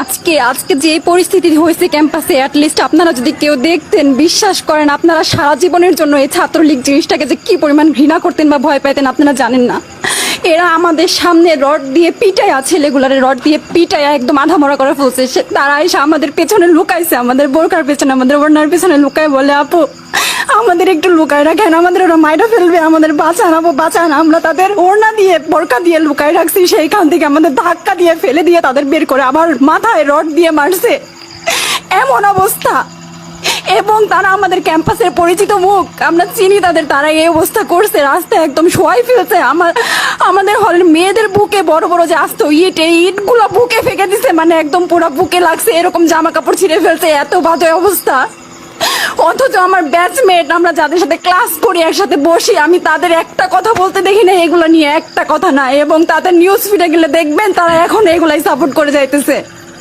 আজকে আজকে যে পরিস্থিতি হয়েছে ক্যাম্পাসে, অ্যাটলিস্ট আপনারা যদি কেউ দেখতেন, বিশ্বাস করেন আপনারা সারা জীবনের জন্য এই ছাত্রলীগ জিনিসটাকে যে কি পরিমাণ ঘৃণা করতেন বা ভয় পাইতেন আপনারা জানেন না। এরা আমাদের সামনে রড দিয়ে পিটায়া, ছেলেগুলারে রড দিয়ে পিটায়া একদম আধামরা করে ফেলছে। তারা এসে আমাদের পেছনে লুকাইছে, আমাদের বোরকার পেছনে, আমাদের ওড়নার পেছনে লুকায় বলে, আপু আমাদের একটু লুকায় রাখেন, আমাদের ওরা মাইরা ফেলবে, আমাদের বাঁচান আপু বাঁচান। আমরা তাদের ওড়না দিয়ে বোরকা দিয়ে লুকায় রাখছি, সেইখান থেকে আমাদের ধাক্কা দিয়ে ফেলে দিয়ে তাদের বের করে আবার মাথায় রড দিয়ে মারছে। এমন অবস্থা। এবং তারা আমাদের ক্যাম্পাসের পরিচিত মুখ, আমরা চিনি তাদের, তারা এই অবস্থা করছে, রাস্তায় একদম শোয়াই ফেলছে। আমাদের হলের মেয়েদের বুকে বড় বড় যে আসতো ইট, এই ইটগুলো বুকে ফেঁকে দিছে, মানে একদম পুরো বুকে লাগছে, এরকম জামা কাপড় ছিঁড়ে ফেলছে, এত বাজে অবস্থা। অথচ আমার ব্যাচমেট, আমরা যাদের সাথে ক্লাস করি, একসাথে বসি, আমি তাদের একটা কথা বলতে দেখি না এগুলো নিয়ে, একটা কথা না। এবং তাদের নিউজ ফিডে গেলে দেখবেন তারা এখন এগুলাই সাপোর্ট করে যাইতেছে।